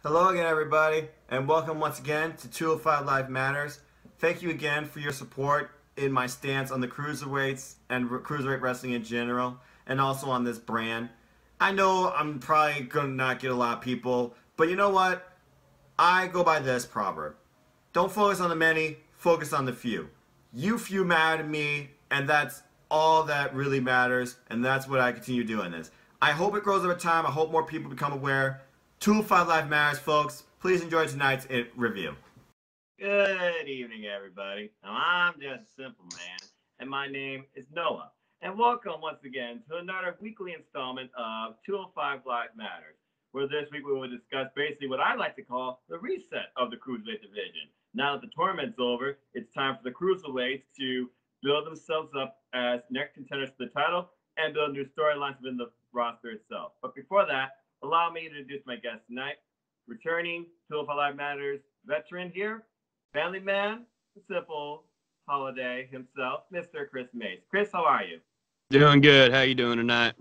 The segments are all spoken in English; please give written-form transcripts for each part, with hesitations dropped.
Hello again, everybody, and welcome once again to 205 Live Matters. Thank you again for your support in my stance on the cruiserweights and cruiserweight wrestling in general, and also on this brand. I know I'm probably going to not get a lot of people, but you know what? I go by this proverb. Don't focus on the many, focus on the few. You few mad at me, and that's all that really matters, and that's what I continue doing this. I hope it grows over time. I hope more people become aware. 205 Live Matters, folks. Please enjoy tonight's review. Good evening, everybody. Now, I'm just a simple man, and my name is Noah. And welcome once again to another weekly installment of 205 Live Matters, where this week we will discuss basically what I like to call the reset of the Cruiserweight division. Now that the tournament's over, it's time for the Cruiserweights to build themselves up as next contenders for the title and build new storylines within the roster itself. But before that, allow me to introduce my guest tonight, returning 205 Live Matters veteran here, family man, the simple holiday himself, Mr. Chris Mace. Chris, how are you? Doing good. How you doing tonight?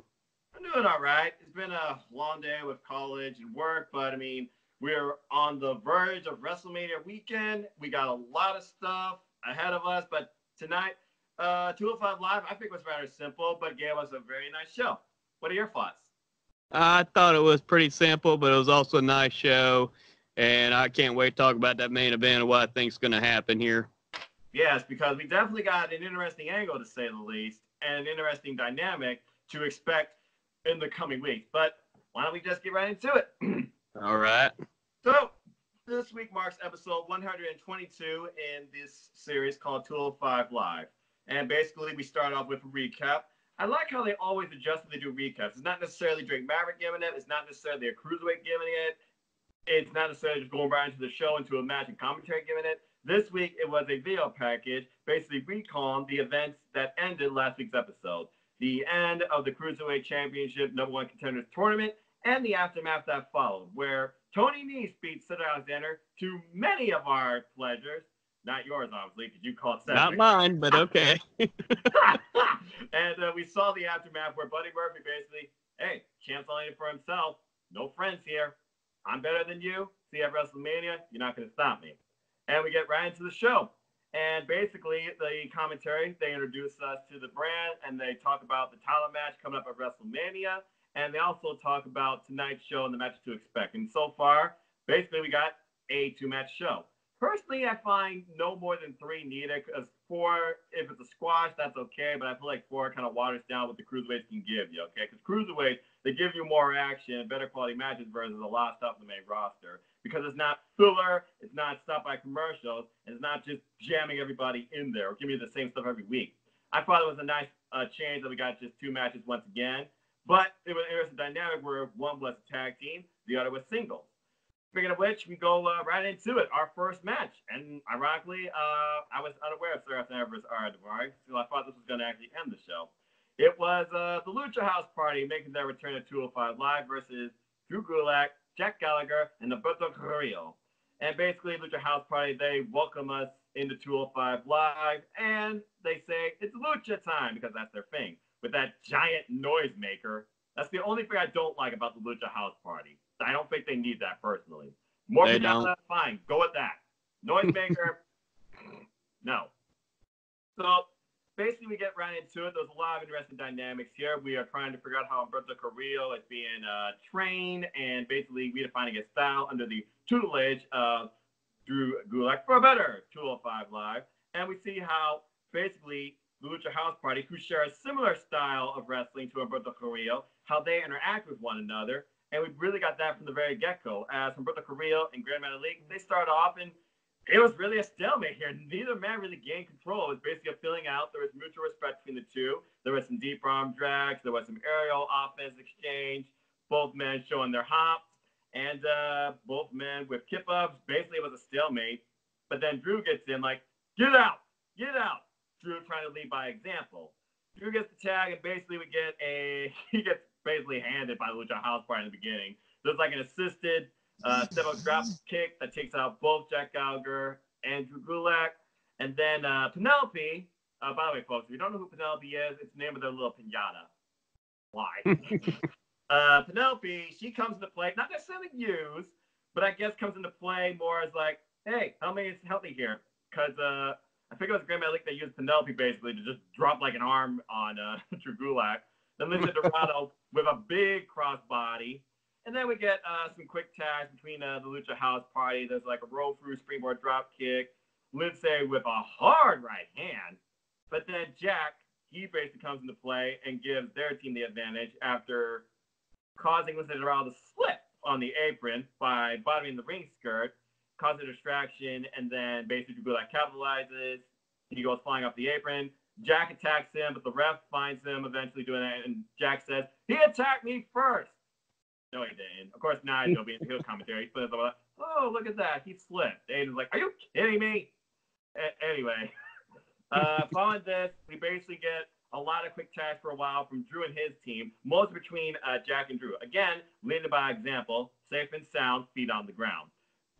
I'm doing all right. It's been a long day with college and work, but I mean, we're on the verge of WrestleMania weekend. We got a lot of stuff ahead of us, but tonight, 205 Live, I think was rather simple, but gave us a very nice show. What are your thoughts? I thought it was pretty simple, but it was also a nice show, and I can't wait to talk about that main event and what I think's going to happen here. Yes, because we definitely got an interesting angle, to say the least, and an interesting dynamic to expect in the coming weeks. But why don't we just get right into it? All right. So, this week marks episode 122 in this series called 205 Live. And basically, we start off with a recap. I like how they always adjust when they do recaps. It's not necessarily Drake Maverick giving it. It's not necessarily a cruiserweight giving it. It's not necessarily just going right into the show, into a match and commentary giving it. This week, it was a video package, basically recalling the events that ended last week's episode. The end of the Cruiserweight Championship #1 Contenders Tournament and the aftermath that followed, where Tony Nese beat Cedric Alexander to many of our pleasures. Not yours, obviously, because you called Cedric. Not mine, but okay. And we saw the aftermath where Buddy Murphy basically, hey, champ's only for himself. No friends here. I'm better than you. See you at WrestleMania. You're not going to stop me. And we get right into the show. And basically, the commentary, they introduce us to the brand, and they talk about the title match coming up at WrestleMania. And they also talk about tonight's show and the matches to expect. And so far, basically, we got a two-match show. Personally, I find no more than 3 needed, because 4, if it's a squash, that's okay, but I feel like 4 kind of waters down what the cruiserweights can give you, okay? Because cruiserweights, they give you more action, better quality matches versus a lot of stuff in the main roster, because it's not filler, it's not stopped by commercials, and it's not just jamming everybody in there or giving you the same stuff every week. I thought it was a nice change that we got just 2 matches once again, but it was a dynamic where one was a tag team, the other was singles. Speaking of which, we go right into it. Our first match, and ironically, I was unaware of Seth Evers Daivari, so I thought this was going to actually end the show. It was the Lucha House Party making their return to 205 Live versus Drew Gulak, Jack Gallagher, and Alberto Carrillo. And basically, Lucha House Party, they welcome us into 205 Live, and they say it's Lucha time because that's their thing with that giant noise maker. That's the only thing I don't like about the Lucha House Party. I don't think they need that personally. More Pajama, fine. Go with that. Noisemaker, no. So basically, we get right into it. There's a lot of interesting dynamics here. We are trying to figure out how Alberto Carrillo is being trained and basically redefining his style under the tutelage of Drew Gulak for a better 205 Live. And we see how basically the Lucha House Party, who share a similar style of wrestling to Alberto Carrillo, how they interact with one another. And we really got that from the very get-go. As Humberto Carrillo and Grand Metalik, they start off, and it was really a stalemate here. Neither man really gained control. It was basically a filling out. There was mutual respect between the two. There was some deep arm drags. There was some aerial offense exchange. Both men showing their hops. And both men with kip-ups. Basically, it was a stalemate. But then Drew gets in like, get out! Get out! Drew trying to lead by example. Drew gets the tag, and basically he gets basically handed by the Lucha House Party in the beginning. There's like an assisted step-up drop kick that takes out both Jack Gallagher and Drew Gulak. And then Penelope, by the way, folks, if you don't know who Penelope is, it's the name of their little pinata. Why? Penelope, she comes into play, not necessarily used, but I guess comes into play more as like, hey, how many is healthy here? Because I think it was Grand Metalik that used Penelope basically to just drop like an arm on Drew Gulak. Then Lince Dorado with a big crossbody. And then we get some quick tags between the Lucha House Party. There's like a roll through springboard drop kick. Lince with a hard right hand. But then Jack, he basically comes into play and gives their team the advantage after causing Lince Dorado to slip on the apron by bottoming the ring skirt, causes a distraction, and then basically Drew Gulak capitalizes. He goes flying off the apron. Jack attacks him, but the ref finds him eventually doing that, and Jack says, he attacked me first. No, he didn't. Of course, now he'll be in the heel commentary. He's like, oh, look at that. He slipped. Aiden's like, are you kidding me? Anyway, following this, we basically get a lot of quick tags for a while from Drew and his team, most between Jack and Drew. Again, leading by example, safe and sound, feet on the ground.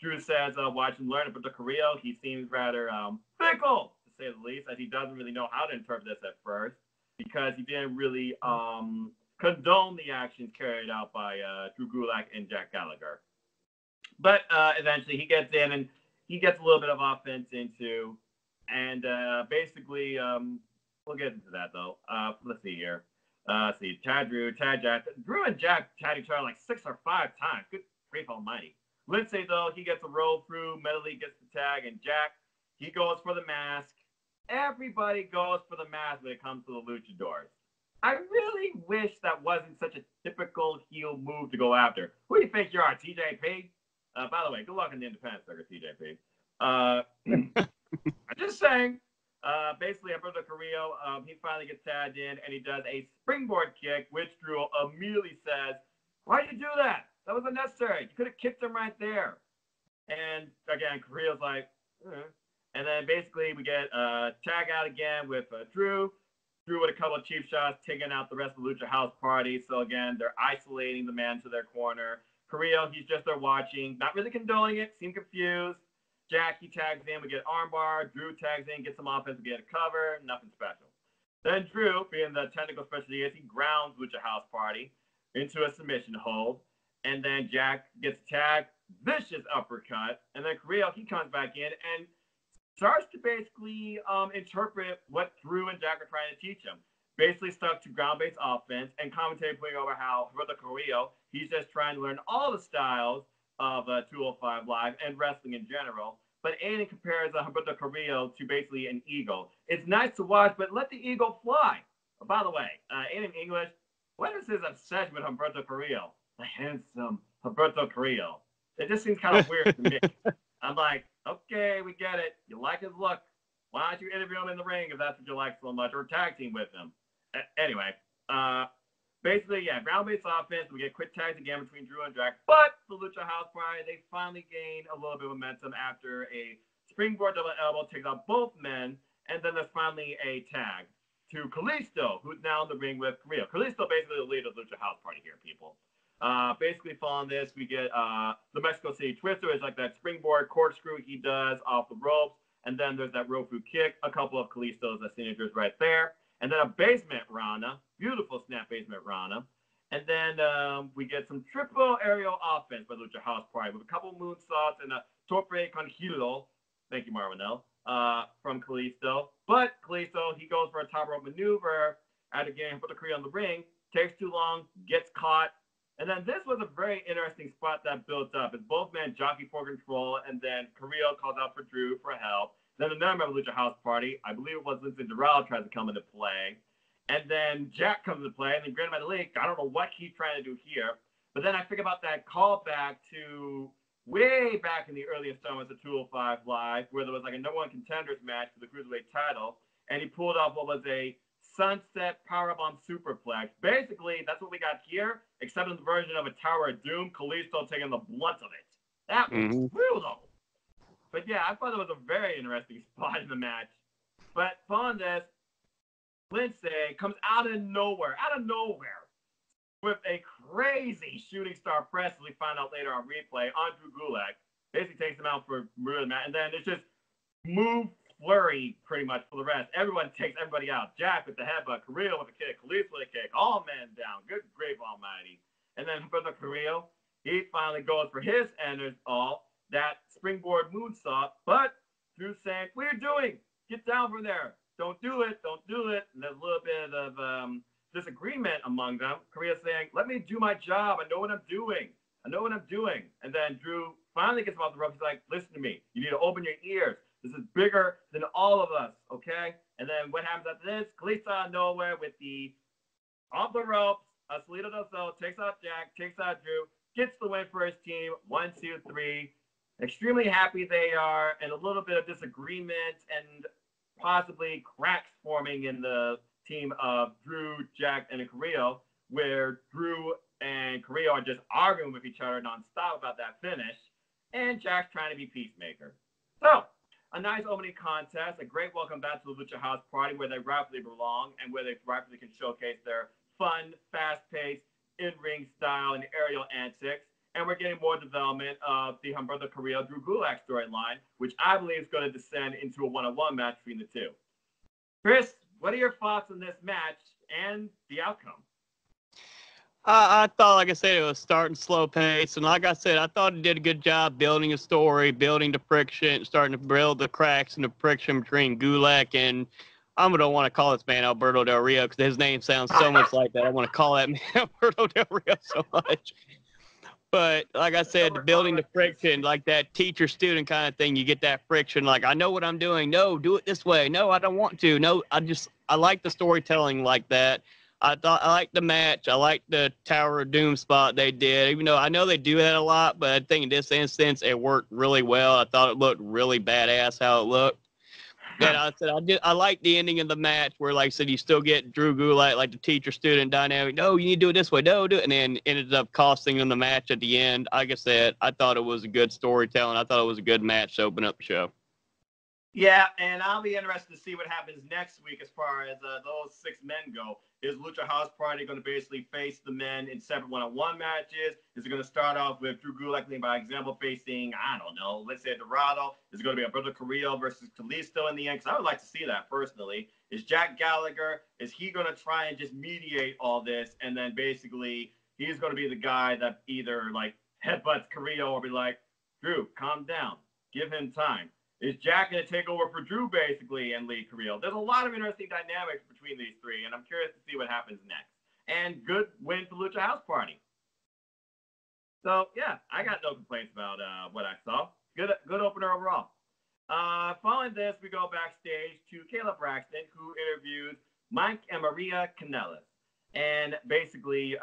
Drew says, watch and learn about the Carrillo. He seems rather fickle, to say the least, as he doesn't really know how to interpret this at first, because he didn't really condone the actions carried out by Drew Gulak and Jack Gallagher. But eventually he gets in and he gets a little bit of offense into, and basically, we'll get into that though. Let's see here. Let's see, Drew, Jack. Drew and Jack tagged each other like 6 or 5 times. Good grief almighty. Lince, though, he gets a roll through. Metalik gets the tag, and Jack, he goes for the mask. Everybody goes for the mask when it comes to the luchadors. I really wish that wasn't such a typical heel move to go after. Who do you think you are, TJP? By the way, good luck in the independent circuit, TJP. I'm just saying. Basically, Alberto Carrillo, he finally gets tagged in, and he does a springboard kick, which Drew immediately says, why'd you do that? That was unnecessary. You could have kicked him right there. And again, Carrillo's like, and then basically we get tag out again with Drew. Drew with a couple of cheap shots, taking out the rest of the Lucha House Party. So again, they're isolating the man to their corner. Carrillo, he's just there watching, not really condoning it, seemed confused. Jack, he tags in, we get armbar. Drew tags in, gets some offense, we get a cover, nothing special. Then Drew, being the technical specialty is, he grounds Lucha House Party into a submission hold. And then Jack gets tagged, vicious uppercut. And then Carrillo, he comes back in and starts to basically interpret what Drew and Jack are trying to teach him. Basically stuck to ground-based offense, and commentating putting over how Roberto Carrillo, he's just trying to learn all the styles of 205 Live and wrestling in general. But Aiden compares Roberto Carrillo to basically an eagle. It's nice to watch, but let the eagle fly. By the way, Aiden English, what is his obsession with Roberto Carrillo? The handsome Roberto Carrillo. It just seems kind of weird to me. I'm like, okay, we get it. You like his look. Why don't you interview him in the ring if that's what you like so much, or tag team with him? Anyway, basically, yeah, ground-based offense. We get quick tags again between Drew and Jack. But the Lucha House Party, they finally gain a little bit of momentum after a springboard double elbow takes out both men. And then there's finally a tag to Kalisto, who's now in the ring with Carrillo. Kalisto basically the leader of the Lucha House Party here, people. Basically, following this, we get the Mexico City Twister. It's like that springboard corkscrew he does off the ropes. And then there's that rope through kick, a couple of Kalisto's signatures right there. And then a basement Rana, beautiful snap basement Rana. And then we get some triple aerial offense by Lucha House Party with a couple moonsaults and a torpe con hilo. Thank you, Marwanell, from Kalisto. But Kalisto, he goes for a top rope maneuver after getting put the Carrillo on the ring. Takes too long, gets caught. And then this was a very interesting spot that built up. As both men jockey for control, and then Carrillo calls out for Drew for help. Then another member of the Lucha House Party, I believe it was Lince Dorado, tries to come into play. And then Jack comes into play, and then Grand Metalik, I don't know what he's trying to do here. But then I think about that callback to way back in the early installments of 205 Live, where there was like a #1 contenders match for the Cruiserweight title, and he pulled off what was a sunset powerbomb superplex. Basically, that's what we got here, except in the version of a Tower of Doom, Kalisto taking the blunt of it. That was brutal. But yeah, I thought it was a very interesting spot in the match. But following this, Lince comes out of nowhere, with a crazy shooting star press, as we find out later on replay, on Drew Gulak. Basically takes him out for the match. And then it's just move flurry pretty much for the rest. Everyone takes everybody out. Jack with the headbutt, Carrillo with a kick, Kalisto with a kick, all men down. Good grief almighty. And then Roberto Carrillo, he finally goes for his enters all, that springboard moonsault, but Drew saying, what are you doing? Get down from there. Don't do it. Don't do it. And there's a little bit of disagreement among them. Korea saying, let me do my job. I know what I'm doing. I know what I'm doing. And then Drew finally gets him off the ropes. He's like, listen to me. You need to open your ears. This is bigger than all of us, okay? And then what happens after this? Kalisto out of nowhere with the off the ropes. Salito del Sol takes out Jack, takes out Drew, gets the win for his team. 1, 2, 3. Extremely happy they are, and a little bit of disagreement and possibly cracks forming in the team of Drew, Jack, and Carrillo, where Drew and Carrillo are just arguing with each other nonstop about that finish, and Jack's trying to be peacemaker. So, a nice opening contest, a great welcome back to the Lucha House Party where they rightfully belong and where they rightfully can showcase their fun, fast-paced, in-ring style and aerial antics. And we're getting more development of the Humberto Carrillo Drew Gulak storyline, which I believe is going to descend into a one-on-one match between the two. Chris, what are your thoughts on this match and the outcome? I thought, like I said, it was starting slow pace. And like I said, I thought it did a good job building a story, building the friction, starting to build the cracks and the friction between Gulak and, I don't want to call this man Alberto Del Rio because his name sounds so much like that. I want to call that man Alberto Del Rio so much. But like I said, building the friction, like that teacher-student kind of thing, you get that friction. Like, I know what I'm doing. No, do it this way. No, I don't want to. No, I like the storytelling like that. I liked the match. I liked the Tower of Doom spot they did, even though I know they do that a lot. But I think in this instance, it worked really well. I thought it looked really badass how it looked. And I said, I like the ending of the match where, like I said, you still get Drew Gulak, like the teacher-student dynamic. No, you need to do it this way. No, do it. And then ended up costing them the match at the end. Like I said, I thought it was a good storytelling. I thought it was a good match to open up the show. Yeah, and I'll be interested to see what happens next week as far as those 6 men go. Is Lucha House Party going to basically face the men in separate one-on-one matches? Is it going to start off with Drew Gulak leading by example facing, I don't know, let's say Dorado? Is it going to be Alberto Carrillo versus Kalisto in the end? Because I would like to see that personally. Is Jack Gallagher, is he going to try and just mediate all this? And then basically he's going to be the guy that either like headbutts Carrillo or be like, Drew, calm down. Give him time. Is Jack going to take over for Drew, basically, and lead Carrillo? There's a lot of interesting dynamics between these three, and I'm curious to see what happens next. And good win for Lucha House Party. So, yeah, I got no complaints about what I saw. Good opener overall. Following this, we go backstage to Kayla Braxton, who interviews Mike and Maria Kanellis. And basically,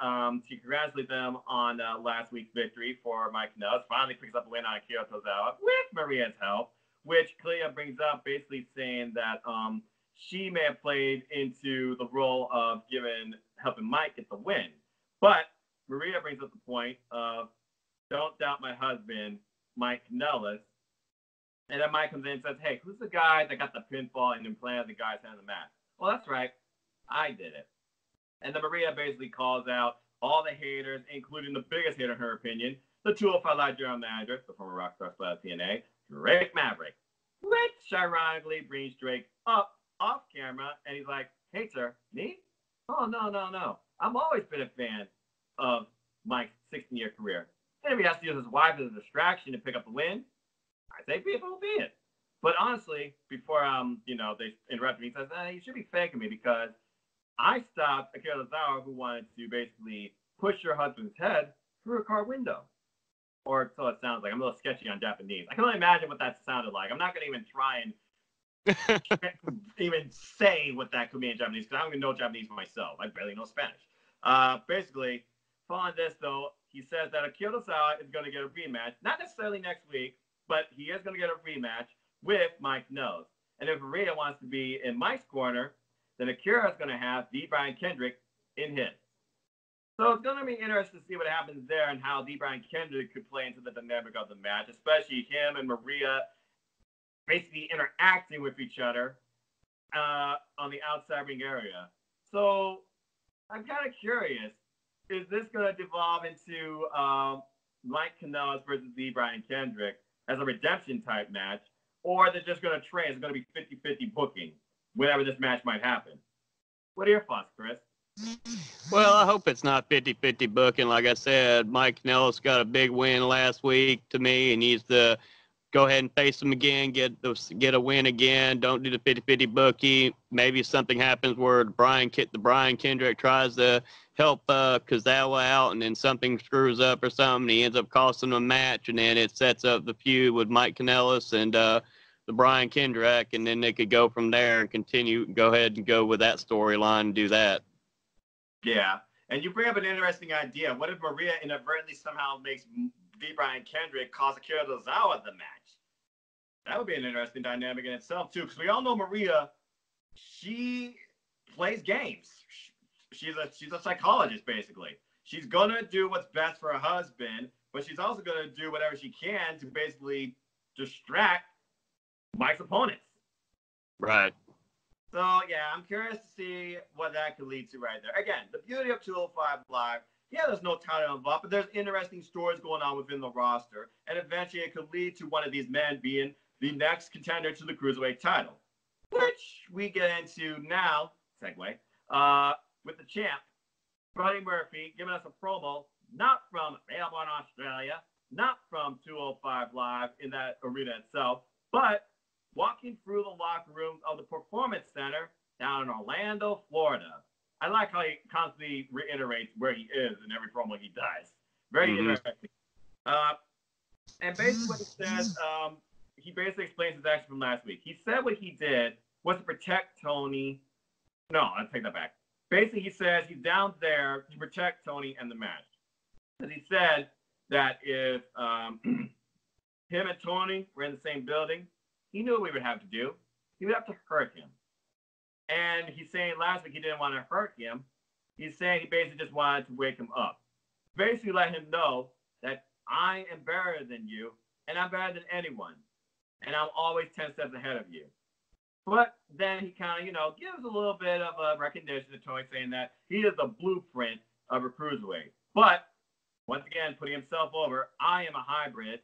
she congratulates them on last week's victory for Mike Kanellis. Finally picks up a win on Akira Tozawa with Maria's help, which Clea brings up, basically saying that she may have played into the role of helping Mike get the win. But Maria brings up the point of, don't doubt my husband, Mike Kanellis. And then Mike comes in and says, hey, who's the guy that got the pinfall and implanted the guy's head in the match? Well, that's right. I did it. And then Maria basically calls out all the haters, including the biggest hater in her opinion, the 205 Live general manager, the former Rockstar Splat TNA, Drake Maverick, which ironically brings Drake up off camera, and he's like, hater, me? Oh, no. I've always been a fan of Mike's 16-year career. And if he has to use his wife as a distraction to pick up the win, I think people will be it. But honestly, before they interrupt me, he says, you should be faking me because I stopped Akira Tozawa, who wanted to basically push your husband's head through a car window. Or so it sounds like. I'm a little sketchy on Japanese. I can only imagine what that sounded like. I'm not going to even try and even say what that could be in Japanese because I don't even know Japanese myself. I barely know Spanish. Basically, following this, though, he says that Akira Tozawa is going to get a rematch. Not necessarily next week, but he is going to get a rematch with Mike Nose. And if Maria wants to be in Mike's corner, then Akira is going to have D. Brian Kendrick in his. So it's going to be interesting to see what happens there and how D. Brian Kendrick could play into the dynamic of the match, especially him and Maria basically interacting with each other on the outside ring area. So I'm kind of curious, is this going to devolve into Mike Kanellis versus D. Brian Kendrick as a redemption type match, or they're just going to trade? It's going to be 50-50 booking whenever this match might happen. What are your thoughts, Chris? Well, I hope it's not 50-50 booking. Like I said, Mike Kanellis got a big win last week to me, and needs to go ahead and face him again, get a win again. Don't do the 50-50 bookie. Maybe something happens where the Brian Kendrick tries to help Kazawa out, and then something screws up or something. He ends up costing him a match, and then it sets up the feud with Mike Kanellis and the Brian Kendrick, and then they could go from there and go ahead and go with that storyline and do that. Yeah. And you bring up an interesting idea. What if Maria inadvertently somehow makes V. Brian Kendrick cause Akira Tozawa the match? That would be an interesting dynamic in itself, too, because we all know Maria, she plays games. She's a psychologist, basically. She's going to do what's best for her husband, but she's also going to do whatever she can to basically distract Mike's opponents. Right. So, yeah, I'm curious to see what that could lead to right there. Again, the beauty of 205 Live, yeah, there's no title involved, but there's interesting stories going on within the roster, and eventually it could lead to one of these men being the next contender to the Cruiserweight title, which we get into now, segue, with the champ, Buddy Murphy, giving us a promo, not from Melbourne, Australia, not from 205 Live in that arena itself, but walking through the locker rooms of the Performance Center down in Orlando, Florida. I like how he constantly reiterates where he is in every promo he does. Very interesting. And basically what he says, he basically explains his action from last week. He said what he did was to protect Tony. No, I'll take that back. Basically, he says he's down there to protect Tony and the match. Because he said that if him and Tony were in the same building, he knew what we would have to do. He would have to hurt him. And he's saying last week he didn't want to hurt him. He's saying he basically just wanted to wake him up. Basically let him know that I am better than you, and I'm better than anyone. And I'm always 10 steps ahead of you. But then he kind of, gives a little bit of a recognition to Tony, saying that he is the blueprint of a cruiserweight. But, once again, putting himself over, I am a hybrid,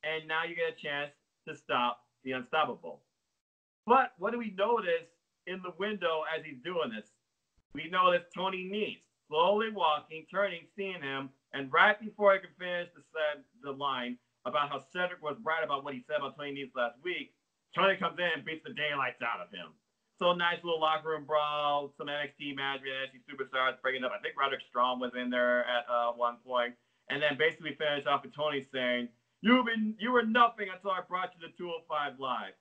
and now you get a chance to stop the unstoppable. But what do we notice in the window as he's doing this? We notice Tony Nese slowly walking, turning, seeing him, and right before he can finish the line about how Cedric was right about what he said about Tony Nese last week, Tony comes in and beats the daylights out of him. So nice little locker room brawl, some NXT match with NXT superstars breaking up. I think Roderick Strong was in there at one point. And then basically finish off with Tony saying, you were nothing until I brought you to 205 Live.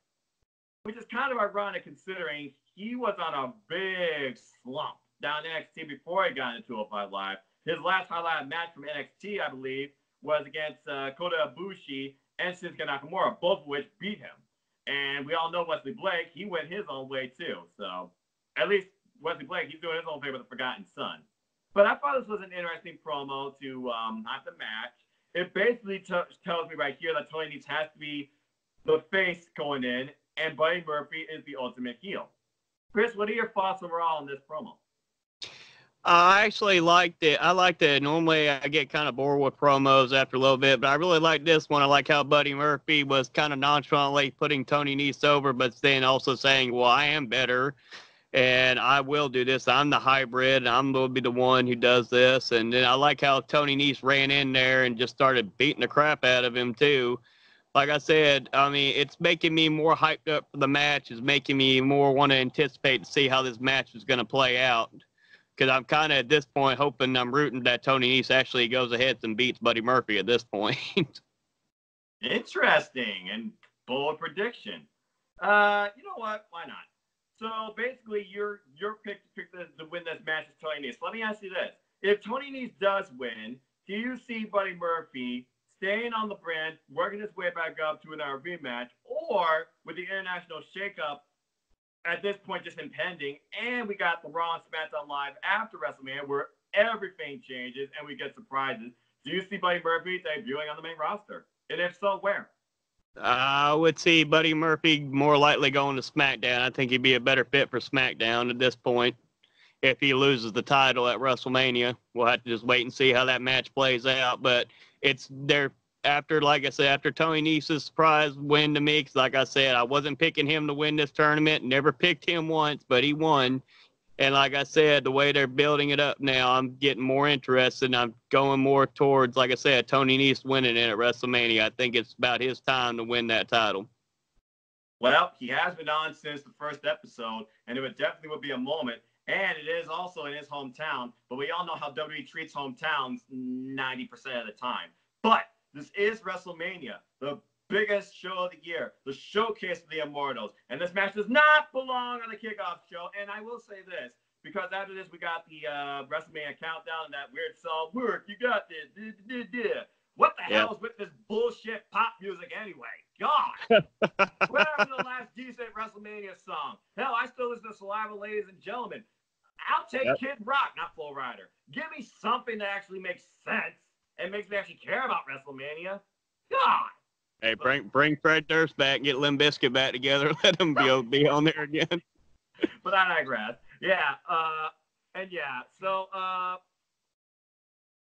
Which is kind of ironic considering he was on a big slump down in NXT before he got into 205 Live. His last highlight match from NXT, I believe, was against Kota Ibushi and Shinsuke Nakamura, both of which beat him. And we all know Wesley Blake, he went his own way too. So at least Wesley Blake, he's doing his own thing with the Forgotten Son. But I thought this was an interesting promo to have the match. It basically tells me right here that Tony Nese has to be the face going in, and Buddy Murphy is the ultimate heel. Chris, what are your thoughts overall on this promo? I actually liked it. I liked it. Normally, I get kind of bored with promos after a little bit, but I really like this one. I like how Buddy Murphy was kind of nonchalantly putting Tony Nese over, but then also saying, well, I am better, and I will do this. I'm the hybrid, and I'm going to be the one who does this. And then I like how Tony Nese ran in there and just started beating the crap out of him, too. Like I said, I mean, it's making me more hyped up for the match. It's making me more want to anticipate to see how this match is going to play out. Because I'm kind of, at this point, I'm rooting that Tony Nese actually goes ahead and beats Buddy Murphy at this point. Interesting and bold prediction. You know what? Why not? So basically, your pick to win this match is Tony Nese. Let me ask you this. If Tony Nese does win, do you see Buddy Murphy staying on the brand, working his way back up to another rematch, or with the international shakeup at this point just impending, and we got the Raw and SmackDown Live after WrestleMania where everything changes and we get surprises, do you see Buddy Murphy debuting on the main roster? And if so, where? I would see Buddy Murphy more likely going to SmackDown. I think he'd be a better fit for SmackDown at this point. If he loses the title at WrestleMania, we'll have to just wait and see how that match plays out. But it's there after, like I said, after Tony Nese's surprise win to me, because like I said, I wasn't picking him to win this tournament. Never picked him once, but he won. And like I said, the way they're building it up now, I'm getting more interested. And I'm going more towards, like I said, Tony Nese winning it at WrestleMania. I think it's about his time to win that title. Well, he has been on since the first episode, and it definitely would be a moment. And it is also in his hometown, but we all know how WWE treats hometowns 90% of the time. But this is WrestleMania, the biggest show of the year, the showcase of the Immortals. And this match does not belong on the kickoff show. And I will say this, because after this, we got the WrestleMania countdown and that weird song, work, you got this. What the hell is with this bullshit pop music anyway? God. Where happened to the last decent WrestleMania song? Hell, I still listen to Saliva, ladies and gentlemen. I'll take Kid Rock, not Flo Rida. Give me something that actually makes sense and makes me actually care about WrestleMania. God. Hey, bring Fred Durst back and get Limp Bizkit back together. Let him be on there again. But I digress. Yeah.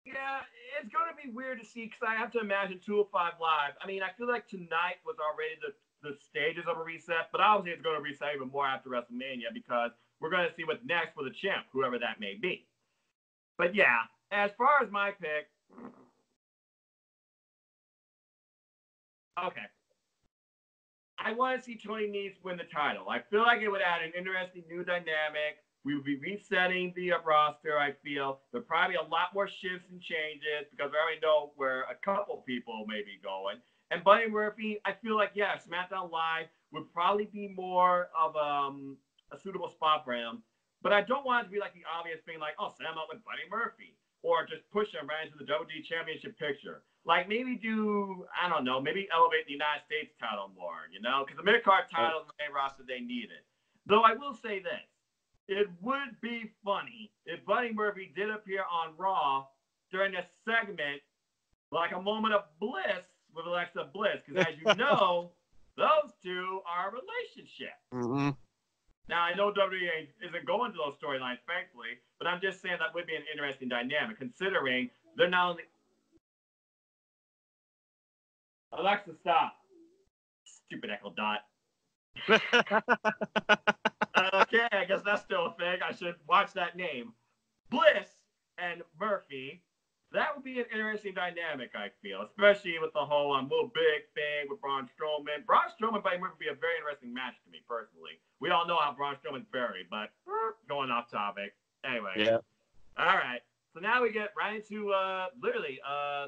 Yeah, it's going to be weird to see because I have to imagine 205 Live. I mean, I feel like tonight was already the stages of a reset, but obviously it's going to reset even more after WrestleMania because we're going to see what's next for the champ, whoever that may be. But yeah, as far as my pick, okay. I want to see Tony Nese win the title. I feel like it would add an interesting new dynamic. We would be resetting the roster, I feel. There'll probably be a lot more shifts and changes because I already know where a couple people may be going. And Buddy Murphy, I feel like, yeah, SmackDown Live would probably be more of a suitable spot for him. But I don't want it to be like the obvious thing, like, oh, set him up with Buddy Murphy. Or just push him right into the WWE Championship picture. Like, maybe I don't know, maybe elevate the United States title more, you know? Because the mid-card title in the main roster, they need it. Though I will say this. It would be funny if Buddy Murphy did appear on Raw during a segment, like a moment of bliss with Alexa Bliss. Because as you know, those two are a relationship. Mm-hmm. Now, I know WWE isn't going to those storylines, thankfully, but I'm just saying that would be an interesting dynamic, considering they're not only... Alexa, stop. Stupid Echo Dot. Okay, I guess that's still a thing. I should watch that name. Bliss and Murphy. That would be an interesting dynamic, I feel, especially with the whole little big thing with Braun Strowman. Braun Strowman by Murphy would be a very interesting match to me, personally. We all know how Braun Strowman's buried, but going off topic. Anyway. Yeah. All right. So now we get right into literally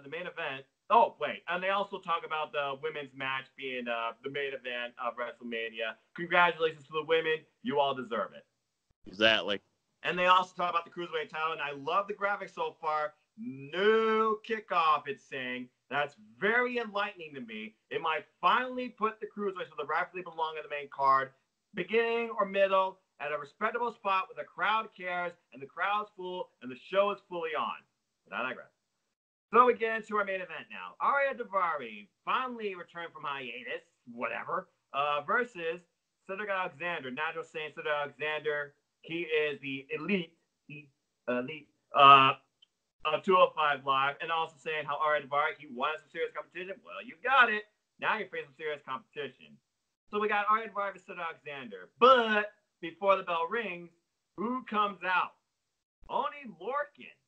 the main event. Oh, wait. And they also talk about the women's match being the main event of WrestleMania. Congratulations to the women. You all deserve it. Exactly. And they also talk about the Cruiserweight title, and I love the graphics so far. No kickoff, it's saying. That's very enlightening to me. It might finally put the Cruiserweights where they rightfully belong in the main card, beginning or middle, at a respectable spot where the crowd cares, and the crowd's full, and the show is fully on. But I digress. So we get into our main event now. Ariya Daivari finally returned from hiatus, whatever, versus Cedric Alexander. Not just saying Cedric Alexander, he is the elite of 205 Live, and also saying how Ariya Daivari, he wanted some serious competition. Well, you got it. Now you're facing some serious competition. So we got Ariya Daivari versus Cedric Alexander. But before the bell rings, who comes out? Oney Lorcan.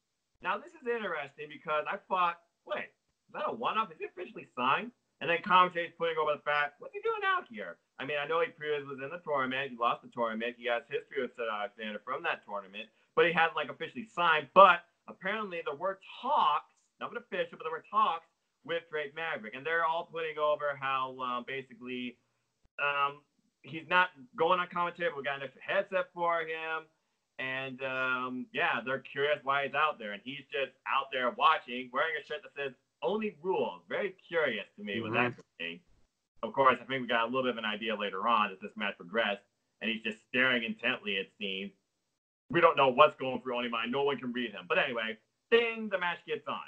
Now, this is interesting because I thought, wait, is that a one-off? Is he officially signed? And then commentators putting over the fact, what's he doing out here? I mean, I know he previously was in the tournament. He lost the tournament. He has history with Cedric Alexander from that tournament, but he hadn't, officially signed. But apparently there were talks, nothing official, but there were talks with Drake Maverick. And they're all putting over how, basically, he's not going on commentary, but we got an extra headset for him. And, they're curious why he's out there. And he's just out there watching, wearing a shirt that says, Only Rules. Very curious to me with that thing. Of course, I think we got a little bit of an idea later on as this match progressed. And he's just staring intently, it seems. We don't know what's going through Oney's mind. No one can read him. But anyway, the match gets on.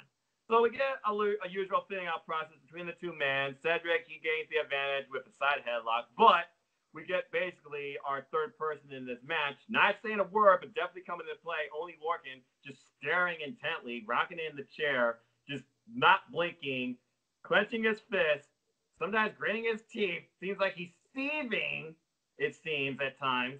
So we get a usual fitting out process between the two men. Cedric, he gains the advantage with a side headlock. But we get basically our third person in this match, not saying a word, but definitely coming into play. Oney Lorcan just staring intently, rocking in the chair, just not blinking, clenching his fist, sometimes gritting his teeth. Seems like he's seething, it seems, at times.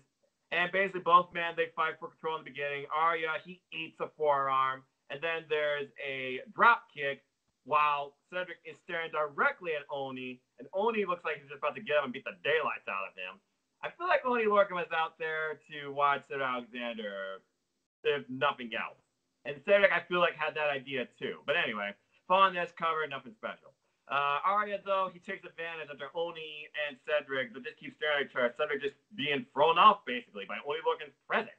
And basically, both men, they fight for control in the beginning. Arya, he eats a forearm. And then there's a drop kick while Cedric is staring directly at Oni. And Oni looks like he's just about to get him and beat the daylights out of him. I feel like Oni Lorcan was out there to watch Cedric Alexander, if nothing else. And Cedric, I feel like, had that idea too. But anyway, following this cover, nothing special. Arya, though, he takes advantage after Oni and Cedric, but just keep staring at each other. Cedric just being thrown off, basically, by Oni Lorcan's presence.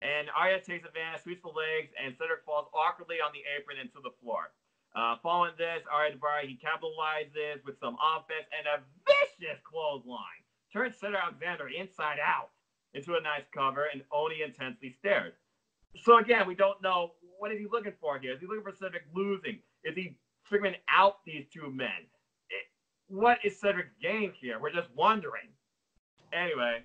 And Arya takes advantage, sweeps the legs, and Cedric falls awkwardly on the apron into the floor. Following this, Arya Daivari, he capitalizes with some offense and a vicious clothesline. Turns Cedric Alexander inside out into a nice cover, and Oni intensely stares. So again, we don't know, what is he looking for here? Is he looking for Cedric losing? Is he figuring out these two men? What is Cedric's game here? We're just wondering. Anyway,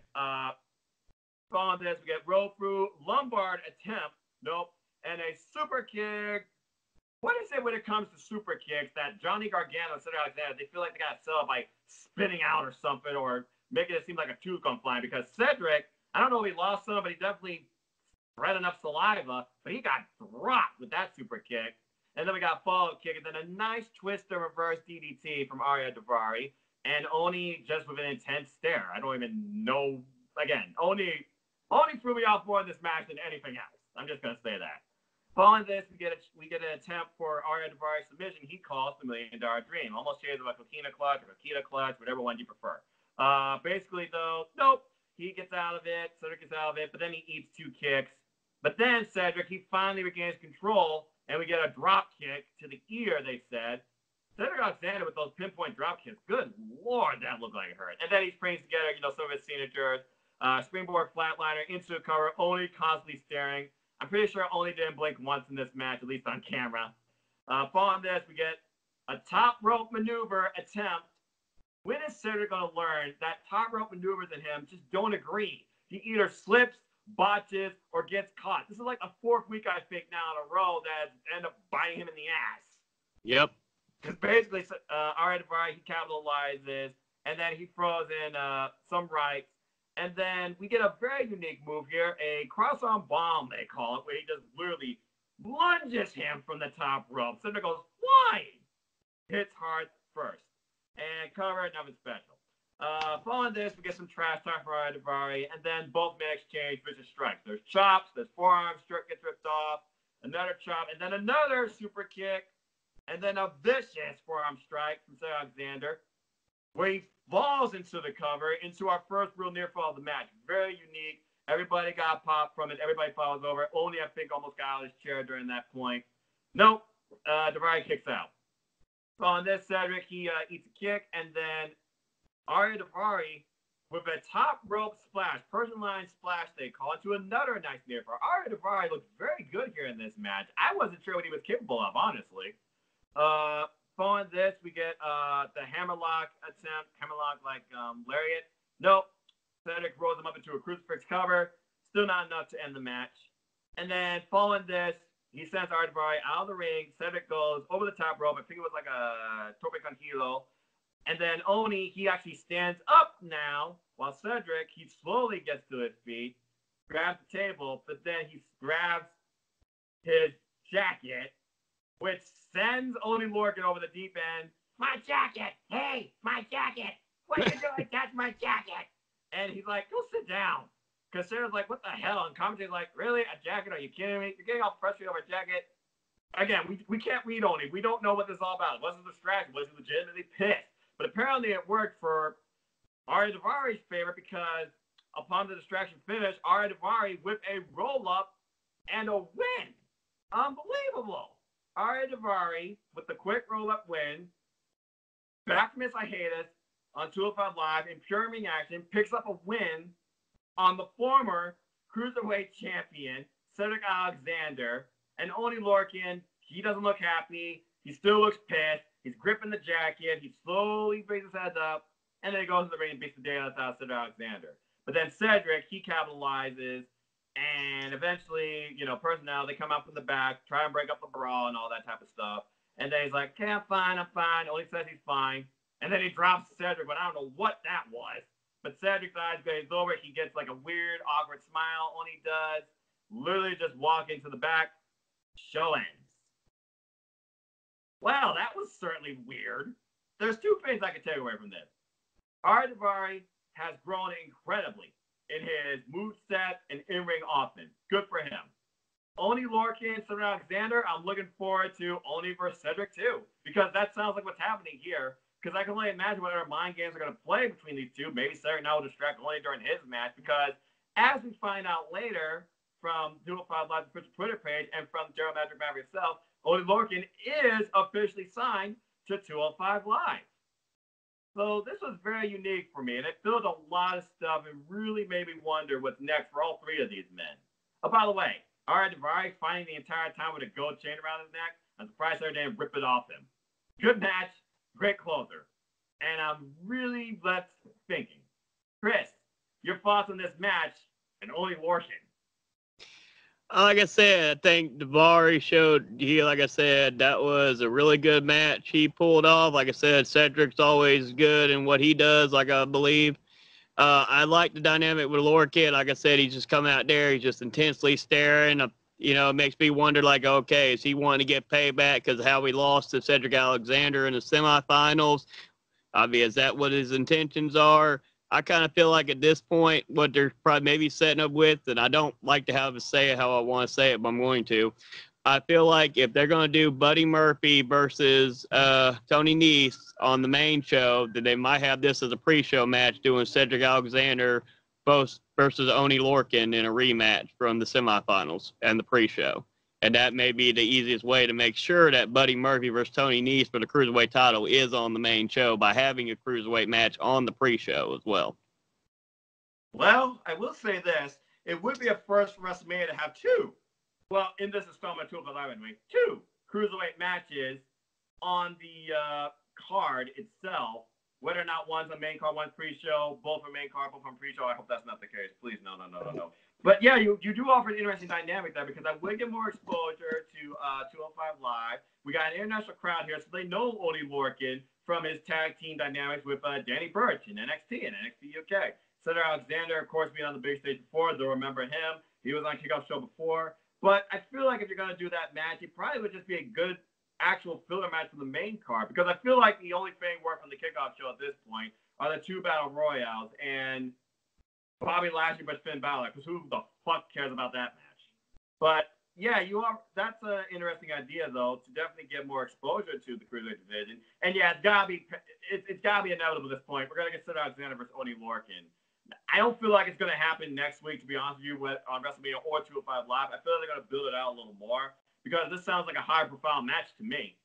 following this, we get roll through, Lombard attempt, nope, and a super kick. What is it when it comes to super kicks that Johnny Gargano and Cedric Alexander, they feel like they got to sell it by spinning out or something, or making it seem like a tooth gone flying? Because Cedric, I don't know if he lost some, but he definitely spread enough saliva, but he got dropped with that super kick. And then we got a follow-up kick, and then a nice twister reverse DDT from Arya Daivari, and Oni just with an intense stare. I don't even know. Again, Oni threw me off more in this match than anything else. I'm just gonna say that. Following this, we get an attempt for Arya Daivari's submission. He calls the $1 Million Dream, almost changed like Coquina Clutch or Coquina Clutch, whatever one you prefer. Basically, though, nope. He gets out of it. Cedric gets out of it, but then he eats 2 kicks. But then Cedric, he finally regains control, and we get a drop kick to the ear, they said. Cedric Alexander with those pinpoint drop kicks, good Lord, that looked like it hurt. And then he springs together, some of his signatures. Springboard flatliner into the cover, Oni constantly staring. I'm pretty sure Oni didn't blink once in this match, at least on camera. Following this, we get a top rope maneuver attempt. When is Cedric going to learn that top rope maneuvers and him just don't agree? He either slips, botches, or gets caught. This is like the 4th week, I think, now in a row that end up biting him in the ass. Yep. Because basically, Arya Daivari, he capitalizes, and then he throws in some rights. And then we get a very unique move here, a cross-arm bomb, they call it, where he just literally lunges him from the top rope. Cedric goes flying. Hits hard first. And cover, nothing special. Following this, we get some trash talk for Arya Daivari, and then both men exchange vicious strikes. There's chops, there's forearms, gets ripped off, another chop, and then another super kick, and then a vicious forearm strike from Cedric Alexander, where he falls into the cover, into our first real near fall of the match. Very unique. Everybody got popped from it. Everybody falls over. Only, I think, almost got out of his chair during that point. Nope. Daivari kicks out. So on this, Cedric, he eats a kick, and then Arya Daivari with a top rope splash, Persian line splash, they call it, to another nice near fall. Arya Daivari looked very good here in this match. I wasn't sure what he was capable of, honestly. Following this, we get the hammerlock attempt, hammerlock like lariat. Nope. Cedric rolls him up into a crucifix cover. Still not enough to end the match. And then following this, he sends Arya Daivari out of the ring. Cedric goes over the top rope. I think it was like a tope con hilo. And then Oni, he actually stands up now, while Cedric, he slowly gets to his feet, grabs the table, but then he grabs his jacket, which sends Oni Lorcan over the deep end. My jacket! Hey, my jacket! What are you doing? That's my jacket! And he's like, go sit down. Because Sarah's like, what the hell? And commentator's like, really? A jacket? Are you kidding me? You're getting all frustrated over a jacket? Again, we can't read Oni. We don't know what this is all about. Was it a distraction? Was he legitimately pissed? But apparently it worked for Arya Daivari's favor, because upon the distraction finish, Arya Daivari with a roll-up and a win. Unbelievable. Arya Daivari with the quick roll-up win, back from his hiatus on 205 Live in pure ring action, picks up a win on the former Cruiserweight champion, Cedric Alexander. And Oni Lorcan, he doesn't look happy. He still looks pissed. He's gripping the jacket. He slowly raises his head up. And then he goes to the ring and beats the daylights out of Cedric Alexander. But then Cedric, he capitalizes. And eventually, personnel, they come out from the back, try and break up the brawl and all that type of stuff. And then he's like, okay, I'm fine. Only says he's fine. And then he drops Cedric, but I don't know what that was. but Cedric's eyes glaze over. He gets like a weird, awkward smile. Only does. Literally just walking to the back. Show ends. Well, that was certainly weird. There's two things I can take away from this. Ari Daivari has grown incredibly in his moveset and in-ring offense. Good for him. Oney Lorcan, Cedric Alexander, I'm looking forward to Oney versus Cedric too, because that sounds like what's happening here. Because I can only imagine whatever mind games are going to play between these two. Maybe Cedric now will distract Oney during his match, because as we find out later from 205 Live's official Twitter page and from Daryl Magic Maverick himself, Oney Lorcan is officially signed to 205 Live. So this was very unique for me, and it filled a lot of stuff and really made me wonder what's next for all three of these men. Oh, by the way, Ari Daivari fighting the entire time with a gold chain around his neck. I'm surprised they didn't rip it off him. Good match, great closer. And I'm really left thinking. Chris, your thoughts on this match and Oney Lorcan? Like I said, I think Daivari showed, like I said, that was a really good match he pulled off. Like I said, Cedric's always good in what he does, like I believe. I like the dynamic with Lorcan. Like I said, he's just come out there. He's just intensely staring. It makes me wonder, like, okay, is he wanting to get payback because of how he lost to Cedric Alexander in the semifinals? Is that what his intentions are? I kind of feel like at this point, what they're probably maybe setting up with, and I don't like to have to say it how I want to say it, but I'm going to. I feel like if they're going to do Buddy Murphy versus Tony Nese on the main show, that they might have this as a pre-show match, doing Cedric Alexander both versus Oney Lorcan in a rematch from the semifinals and the pre-show. And that may be the easiest way to make sure that Buddy Murphy versus Tony Nese for the Cruiserweight title is on the main show by having a Cruiserweight match on the pre-show as well. Well, I will say this. It would be a first for WrestleMania to have two. Well, in this installment, 205 Live anyway, two Cruiserweight matches on the card itself. Whether or not one's a main card, one's pre-show, both are main card, both on pre-show. I hope that's not the case. Please, no. But yeah, you do offer an interesting dynamic there, because I would get more exposure to 205 Live. We got an international crowd here, so they know Oney Lorcan from his tag team dynamics with Danny Burch in NXT and NXT UK. Cedric Alexander, of course, being on the big stage before. They'll remember him. He was on Kickoff Show before. But I feel like if you're going to do that match, it probably would just be a good actual filler match for the main card, because I feel like the only thing worth from the Kickoff Show at this point are the two Battle Royales and Bobby Lashley versus Finn Balor, because who the fuck cares about that match? But yeah, that's an interesting idea, though, to definitely get more exposure to the Cruiserweight division. And yeah, it's gotta be inevitable at this point. We're gonna get Cedric Alexander versus Oney Lorcan. I don't feel like it's going to happen next week, to be honest with you, on WrestleMania or 205 Live. I feel like they're going to build it out a little more, because this sounds like a high-profile match to me.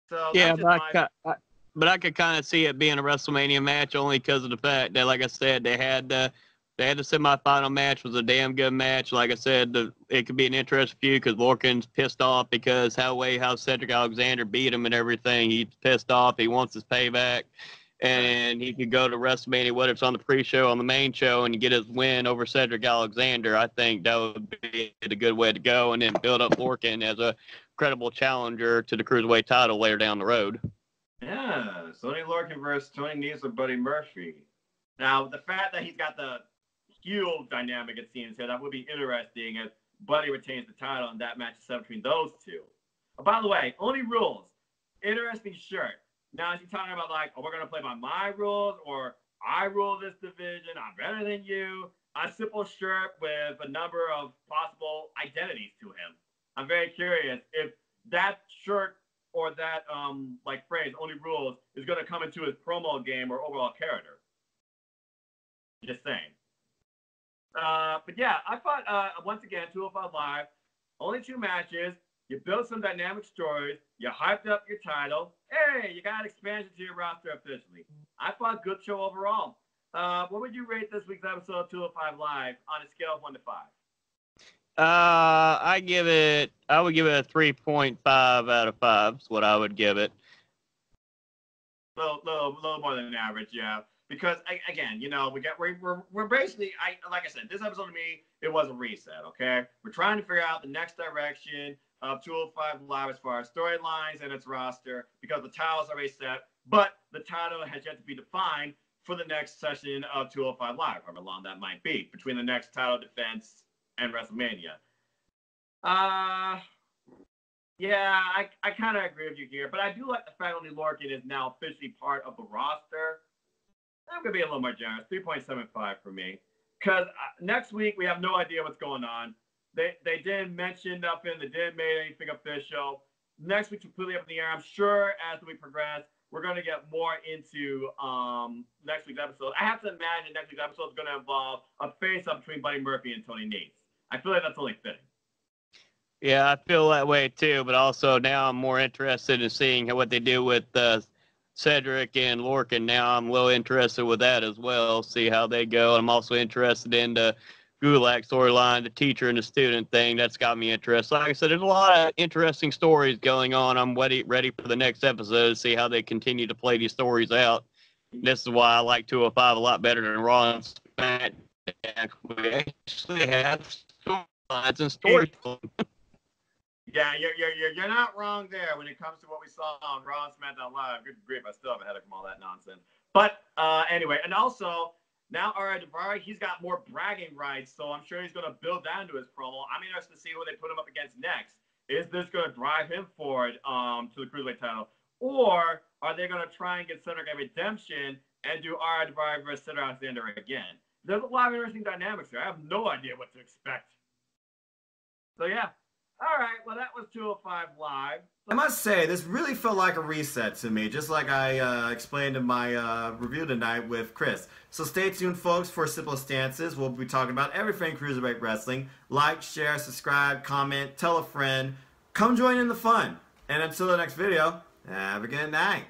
So yeah, but I could kind of see it being a WrestleMania match only because of the fact that, like I said, they had the semifinal match was a damn good match. Like I said, it could be an interesting feud because Lorcan's pissed off because how Cedric Alexander beat him and everything. He's pissed off. He wants his payback. And he could go to WrestleMania, whether it's on the pre-show, on the main show, and get his win over Cedric Alexander. I think that would be a good way to go, and then build up Lorcan as a credible challenger to the Cruiserweight title later down the road. Yeah, Oney Lorcan versus Tony Nese or Buddy Murphy. Now, the fact that he's got the heel dynamic, it seems here, that would be interesting as Buddy retains the title, and that match is set between those two. Oh, by the way, Only Rules. Interesting shirt. Now, is he talking about, like, we're going to play by my rules, or I rule this division, I'm better than you? A simple shirt with a number of possible identities to him. I'm very curious if that shirt or that, phrase, Only Rules, is going to come into his promo game or overall character. Just saying. But yeah, I thought, once again, 205 Live, only two matches. You built some dynamic stories. You hyped up your title. Hey, you got expansion to your roster officially. I thought good show overall. What would you rate this week's episode of 205 Live on a scale of 1 to 5? I would give it a 3.5 out of 5 is what I would give it. Little more than average, yeah. Because again, we're basically, like I said, this episode to me, it was a reset. Okay, we're trying to figure out the next direction of 205 Live as far as storylines and its roster, because the title's already set, but the title has yet to be defined for the next session of 205 Live, however long that might be, between the next title defense and WrestleMania. Yeah, I kind of agree with you here, but I do like the fact Only Lorcan is now officially part of the roster. I'm going to be a little more generous, 3.75 for me. Because next week, we have no idea what's going on. They didn't mention nothing. They didn't make anything official. Next week's completely up in the air. I'm sure as we progress, we're going to get more into next week's episode. I have to imagine next week's episode is going to involve a face-up between Buddy Murphy and Tony Nese. I feel like that's only fitting. Yeah, I feel that way too, but also now I'm more interested in seeing what they do with Cedric and Lorcan. Now I'm a little interested with that as well, see how they go. I'm also interested in the Gulak storyline, the teacher and the student thing. That's got me interested. Like I said, there's a lot of interesting stories going on. I'm ready for the next episode to see how they continue to play these stories out. This is why I like 205 a lot better than Raw and SmackDown. We actually have storylines and stories. Yeah, you're not wrong there when it comes to what we saw on Raw and SmackDown Live. Good grief, I still have a headache from all that nonsense. But anyway, and also now Ari Daivari, he's got more bragging rights, so I'm sure he's going to build that into his promo. I'm interested to see who they put him up against next. Is this going to drive him forward to the Cruiserweight title? Or are they going to try and get Cedric a redemption and do Ari Daivari versus Cedric Alexander again? There's a lot of interesting dynamics here. I have no idea what to expect. So, yeah. All right, well, that was 205 Live. I must say, this really felt like a reset to me, just like I explained in my review tonight with Chris. So stay tuned, folks, for Simple Stances. We'll be talking about everything Cruiserweight Wrestling. Like, share, subscribe, comment, tell a friend. Come join in the fun. And until the next video, have a good night.